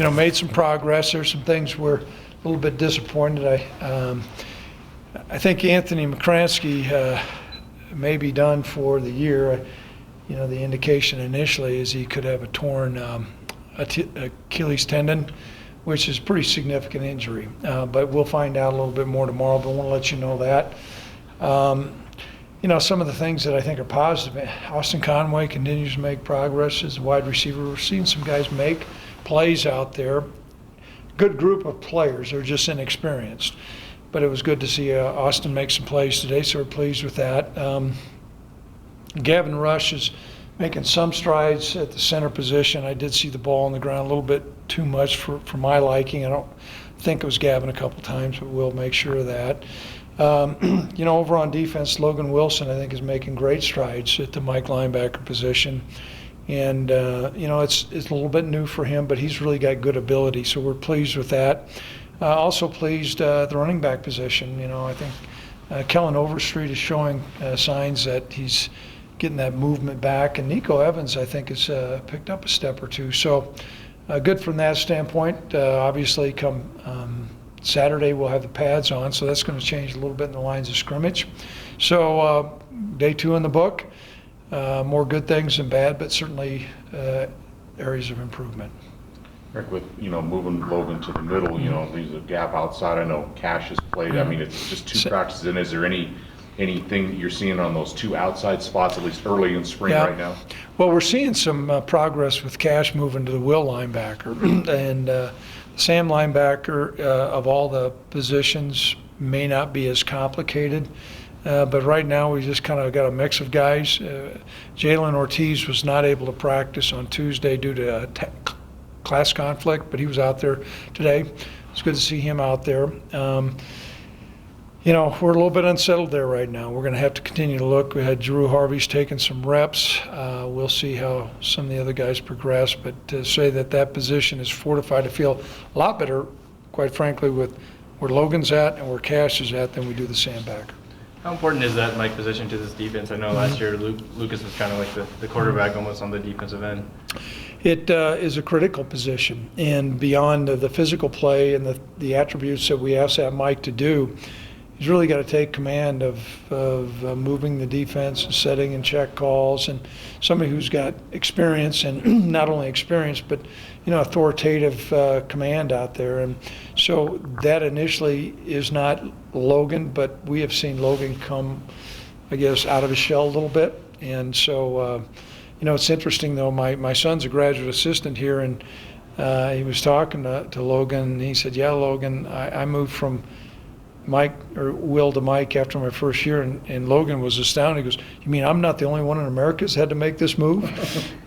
made some progress. There's some things we're a little bit disappointed. I think Anthony McCransky may be done for the year. The indication initially is he could have a torn Achilles tendon, which is a pretty significant injury. But we'll find out a little bit more tomorrow, but I want to let you know that. Some of the things that I think are positive, Austin Conway continues to make progress as a wide receiver. We're seeing some guys make plays out there. Good group of players. They're just inexperienced. But it was good to see Austin make some plays today, so we're pleased with that. Gavin Rush is making some strides at the center position. I did see the ball on the ground a little bit too much for my liking. I don't think it was Gavin a couple times, but we'll make sure of that. Over on defense, Logan Wilson, I think, is making great strides at the Mike linebacker position. And, it's a little bit new for him, but he's really got good ability, so we're pleased with that. Also pleased the running back position. I think Kellen Overstreet is showing signs that he's getting that movement back. And Nico Evans, I think, has picked up a step or two. So good from that standpoint. Obviously, come Saturday, we'll have the pads on, so that's going to change a little bit in the lines of scrimmage. So day 2 in the book. More good things than bad, but certainly areas of improvement. Rick, with moving Logan to the middle, leaves a gap outside. I know Cash has played. I mean, it's just 2 practices in. Is there anything that you're seeing on those 2 outside spots, at least early in spring right now? Well, we're seeing some progress with Cash moving to the will linebacker, and Sam linebacker of all the positions may not be as complicated. But right now we just kind of got a mix of guys. Jalen Ortiz was not able to practice on Tuesday due to class conflict, but he was out there today. It's good to see him out there. We're a little bit unsettled there right now. We're going to have to continue to look. We had Drew Harvey's taking some reps. We'll see how some of the other guys progress, but to say that position is fortified, to feel a lot better, quite frankly, with where Logan's at and where Cash is at than we do the Sandbacker. How important is that Mike position to this defense? I know last year Lucas was kind of like the quarterback almost on the defensive end. It is a critical position, and beyond the physical play and the attributes that we ask that Mike to do, he's really got to take command of moving the defense and setting and check calls, and somebody who's got experience, and not only experience but authoritative command out there. And so that initially is not Logan, but we have seen Logan come, I guess, out of his shell a little bit. And so it's interesting though, my son's a graduate assistant here, and he was talking to Logan, and he said, yeah, Logan, I moved from Will to Mike after my first year, and Logan was astounded. He goes, you mean I'm not the only one in America that's had to make this move?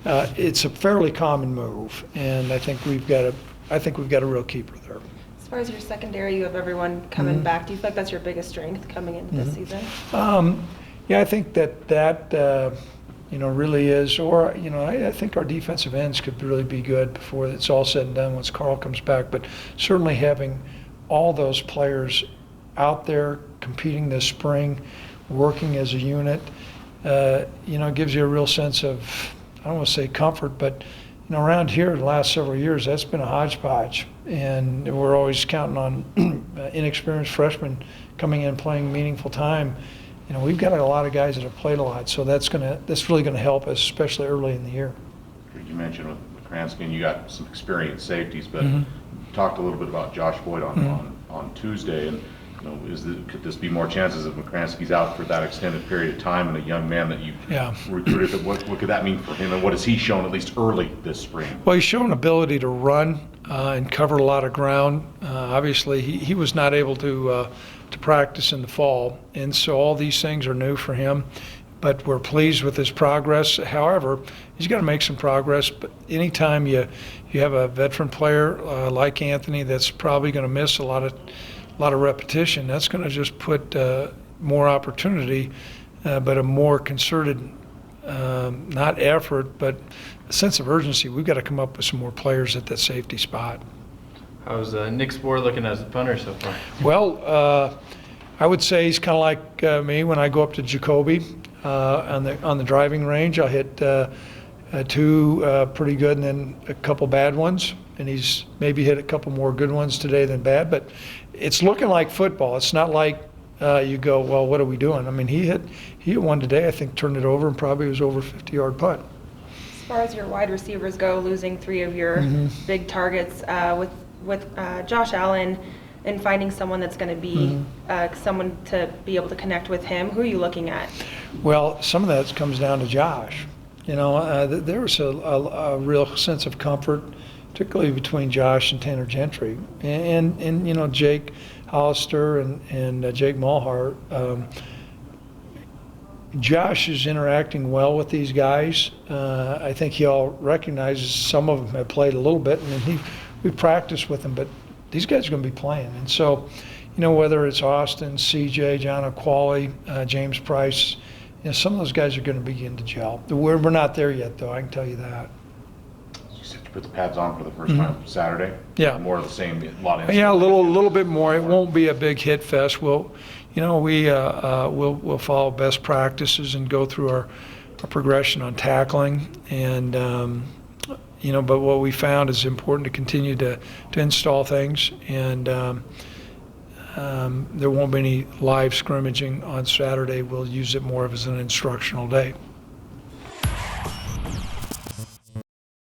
It's a fairly common move, and I think we've got a real keeper there. As far as your secondary, you have everyone coming back. Do you feel like that's your biggest strength coming into this season? Yeah, I think that really is. Or I think our defensive ends could really be good before it's all said and done once Carl comes back. But certainly having all those players out there competing this spring, working as a unit, gives you a real sense of, I don't want to say comfort, but around here the last several years, that's been a hodgepodge, and we're always counting on inexperienced freshmen coming in playing meaningful time. We've got a lot of guys that have played a lot, so that's really going to help us, especially early in the year. You mentioned with McCransky, and you got some experienced safeties, but talked a little bit about Josh Boyd on Tuesday, and could this be more chances if McCransky's out for that extended period of time, and a young man that you recruited? What could that mean for him, and what has he shown at least early this spring? Well, he's shown ability to run and cover a lot of ground. Obviously, he was not able to practice in the fall, and so all these things are new for him. But we're pleased with his progress. However, he's got to make some progress. But anytime you have a veteran player like Anthony that's probably going to miss a lot of repetition, that's going to just put more opportunity, but a more concerted, not effort, but a sense of urgency. We've got to come up with some more players at that safety spot. How's Nick Spohr looking as a punter so far? Well, I would say he's kind of like me when I go up to Jacoby on the driving range. I hit two pretty good, and then a couple bad ones. And he's maybe hit a couple more good ones today than bad. But it's looking like football. It's not like you go, well, what are we doing? I mean, he hit one today. I think turned it over and probably was over 50-yard putt. As far as your wide receivers go, losing 3 of your big targets with Josh Allen and finding someone that's going to be someone to be able to connect with him, who are you looking at? Well, some of that comes down to Josh. You know, there was a real sense of comfort, particularly between Josh and Tanner Gentry, and you know, Jake Hollister and Jake Mulhart. Josh is interacting well with these guys. I think he all recognizes some of them have played a little bit, and we practiced with them, but these guys are going to be playing. And so, you know, whether it's Austin, CJ, John Aquali, James Price, you know, some of those guys are going to begin to gel. We're not there yet, though, I can tell you that. You said you put the pads on for the first time Saturday? Yeah. More of the same, a lot of Yeah, a little bit more. It won't be a big hit fest. We'll follow best practices and go through our progression on tackling, and you know, but what we found is important to continue to install things, and there won't be any live scrimmaging on Saturday. We'll use it more as an instructional day.